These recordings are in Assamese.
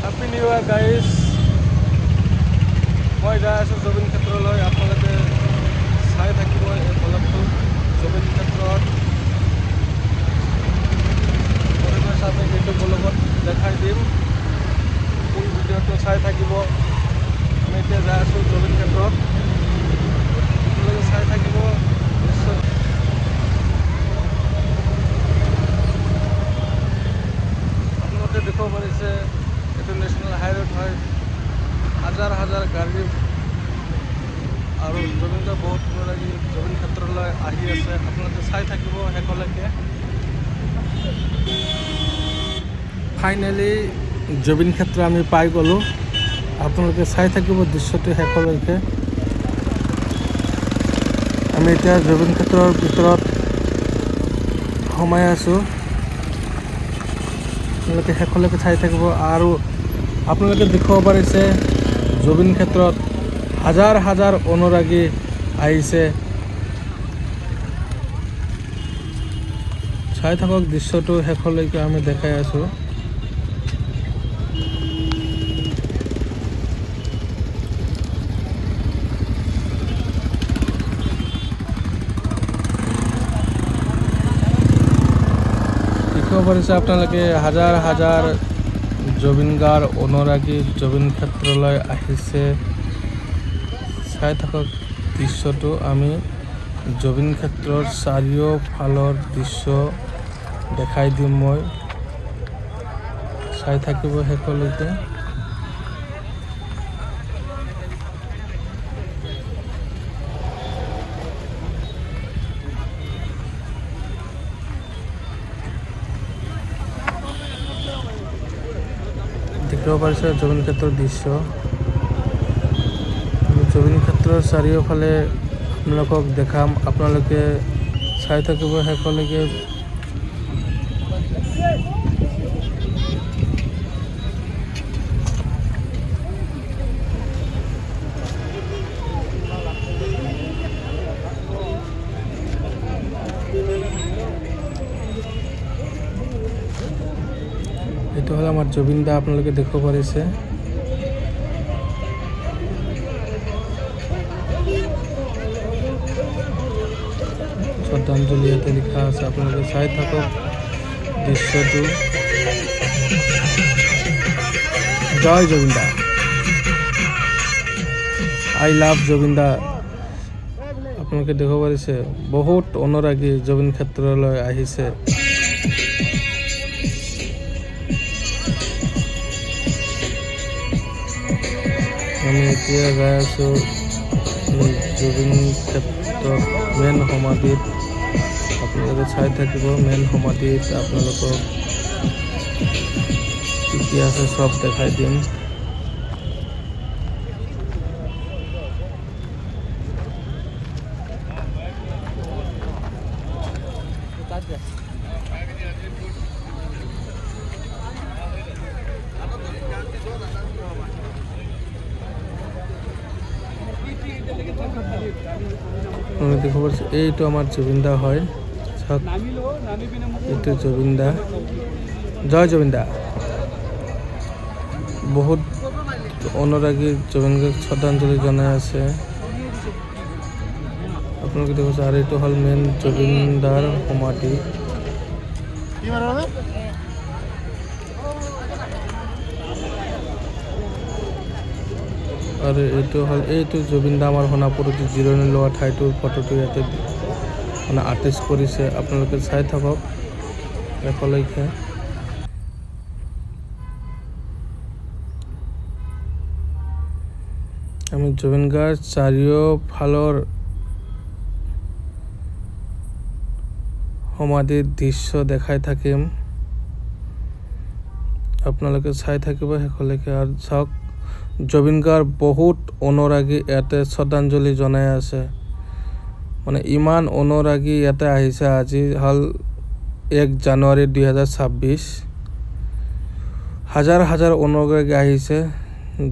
Happy New Year, guys. মই যাই আছোঁ জুবিন ক্ষেত্ৰলৈ। আপোনালোকে চাই থাকিব এই ব্লগটো জুবিন ক্ষেত্ৰত পৰিৱেশ আমি এইটো ব্লগত দেখাই দিম। ফুল ভিডিঅ'টো চাই থাকিব। আমি এতিয়া যাই আছোঁ জুবিন ক্ষেত্ৰত। আপোনালোকে চাই থাকিব নিশ্চয়। আপোনালোকে দেখিব পাৰিছে এইটো নেশ্যনেল হাইৱেত হয়। হাজাৰ হাজাৰ গাড়ী আৰু জুবিনদা বহুত লাগি জুবিন ক্ষেত্ৰলৈ আহি আছে। আপোনালোকে চাই থাকিব শেষলৈকে। ফাইনেলি জুবিন ক্ষেত্ৰ আমি পাই গ'লোঁ। আপোনালোকে চাই থাকিব দৃশ্যটো শেষলৈকে। আমি এতিয়া জুবিন ক্ষেত্ৰৰ ভিতৰত সোমাই আছোঁ। আপোনালোকে শেষলৈকে চাই থাকিব। আৰু আপোনালোকে দেখিব পাৰিছে জুবিন ক্ষেত্ৰত হাজাৰ হাজাৰ অনুৰাগী আহিছে। চাই থাকক দৃশ্যটো শেষলৈকে আমি দেখাই আছোঁ। দেখিব পাৰিছে আপোনালোকে হাজাৰ হাজাৰ জুবিন গাৰ অনুৰাগী জুবিন ক্ষেত্ৰলৈ আহিছে। চাই থাকক দৃশ্যটো। আমি জুবিন ক্ষেত্ৰৰ চাৰিওফালৰ দৃশ্য দেখাই দিম। মই চাই থাকিব শেষলৈকে। দেখিব পাৰিছে জুবিন ক্ষেত্ৰৰ দৃশ্য। জুবিন ক্ষেত্ৰৰ চাৰিওফালে আপোনালোকক দেখাম। আপোনালোকে চাই থাকিব শেষলৈকে। এইটো হ'ল আমাৰ জুবিন দা। আপোনালোকে দেখিব পাৰিছে। শ্ৰদ্ধাঞ্জলি ইয়াতে লিখা আছে। আপোনালোকে চাই থাকক দৃশ্যটো। জয় জুবিন দা, আই লাভ জুবিন দা। আপোনালোকে দেখিব পাৰিছে বহুত অনুৰাগী জুবিন ক্ষেত্ৰলৈ আহিছে। আমি এতিয়া যাই আছোঁ জুবিন ক্ষেত্ৰত মেইন সমাধিত। আপোনালোকে চাই থাকিব মেইন সমাধিত। আপোনালোকক কি কি আছে চব দেখাই দিম। দেখিব পাৰিছে এইটো আমাৰ জুবিন দা হয়। চাওক এইটো জুবিন দা। জয় জুবিন দা। বহুত অনুৰাগী জুবিন গাৰ্গক শ্ৰদ্ধাঞ্জলি জনাই আছে। আপোনালোকে দেখিছে। আৰু এইটো হ'ল মেইন জুবিন দাৰ সমাধি। আৰু এইটো জুবিন দা আমাৰ সোণাপুৰতে জিৰণি লোৱা ঠাইটোৰ ফটোটো ইয়াতে মানে আৰ্টিষ্ট কৰিছে। আপোনালোকে চাই থাকক শেষলৈকে। আমি জুবিন গাৰ্গ চাৰিওফালৰ সমাধিৰ দৃশ্য দেখাই থাকিম। আপোনালোকে চাই থাকিব শেষলৈকে। আৰু চাওক জুবিন গাৰ্গ বহুত অনুৰাগী ইয়াতে শ্ৰদ্ধাঞ্জলি জনাই আছে। মানে ইমান অনুৰাগী ইয়াতে আহিছে। আজি হ'ল 1 জানুৱাৰী 2026। হাজাৰ হাজাৰ অনুৰাগী আহিছে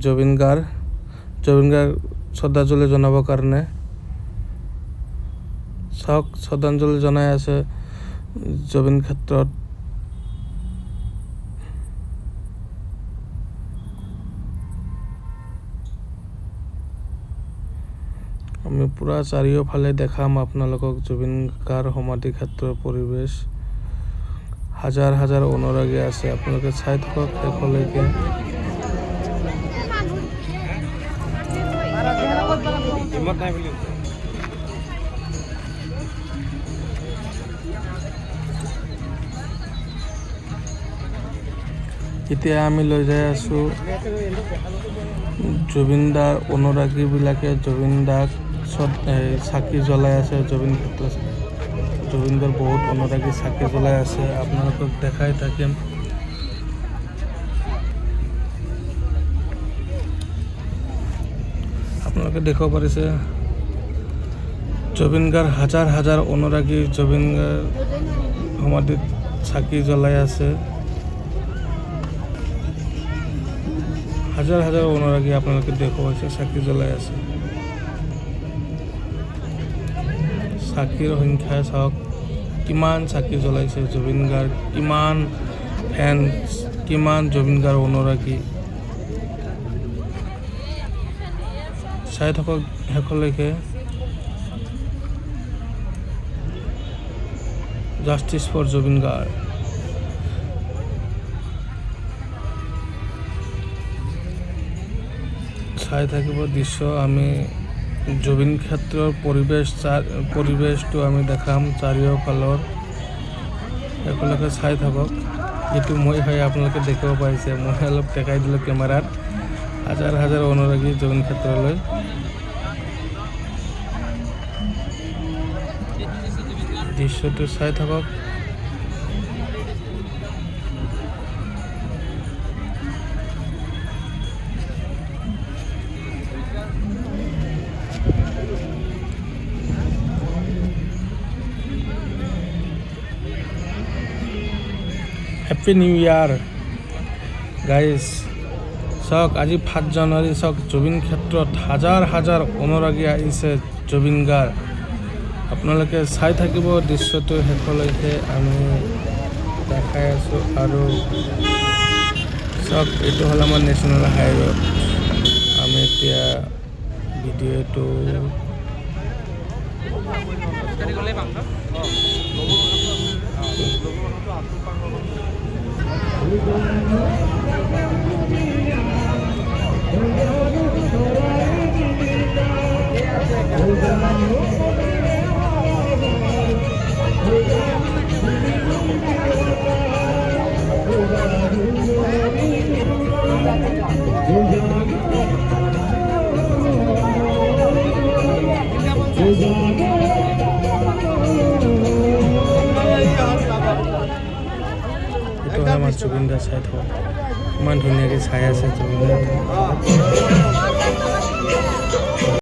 জুবিন গাৰ্গ শ্ৰদ্ধাঞ্জলি জনাবৰ কাৰণে। চাওক শ্ৰদ্ধাঞ্জলি জনাই আছে জুবিন ক্ষেত্ৰত। আমি পুৰা চাৰিওফালে দেখাম আপোনালোকক জুবিন গাৰ্গ সমাধি ক্ষেত্ৰৰ পৰিৱেশ। হাজাৰ হাজাৰ অনুৰাগী আছে, আপোনালোকে চাই থাকক শেষলৈকে। এতিয়া আমি লৈ যাই আছোঁ জুবিন দাৰ অনুৰাগীবিলাকে জুবিন দাক চাকি জ্বলাই আছে। জুবিন ক্ষেত্ৰত জুবিন দাৰ বহুত অনুৰাগী চাকি জ্বলাই আছে, আপোনালোকক দেখাই থাকিম। আপোনালোকে দেখাব পাৰিছে জুবিন গাৰ্গ হাজাৰ হাজাৰ অনুৰাগী জুবিন গাৰ্গ সমাধিত চাকি জ্বলাই আছে। হাজাৰ হাজাৰ অনুৰাগী আপোনালোকে দেখাব পাৰিছে চাকি জ্বলাই আছে। চাকিৰ সংখ্যা চাওক, কিমান চাকি জ্বলাইছে জুবিন গাৰ্গ, কিমান ফেন্স, কিমান জুবিন গাৰ্গ অনুৰাগী। চাই থাকক শেষলৈকে। Justice for Zubeen Garg. চাই থাকিব দৃশ্য। আমি জুবিন ক্ষেত্ৰৰ পৰিৱেশটো আমি দেখাম চাৰিওফালৰ। শেষলৈকে চাই থাকক। এইটো মই হয়, আপোনালোকে দেখিব পাৰিছে, মই অলপ দেখাই দিলোঁ কেমেৰাত। হাজাৰ হাজাৰ অনুৰাগী জুবিন ক্ষেত্ৰলৈ। দৃশ্যটো চাই থাকক। হেপ্পী নিউ ইয়াৰ গাইজ। চাওক আজি 5 জানুৱাৰী, চাওক জুবিন ক্ষেত্ৰত হাজাৰ হাজাৰ অনুৰাগী আহিছে জুবিন গাৰ্গ। আপোনালোকে চাই থাকিব দৃশ্যটো শেষলৈকে আমি দেখাই আছোঁ। আৰু চাওক এইটো হ'ল আমাৰ নেশ্যনেল হাইৱেত। আমি এতিয়া ভিডিঅ'টো আমাৰ জুবিন দা চাই থাকক, ইমান ধুনীয়াকৈ চাই আছে জুবিন দা।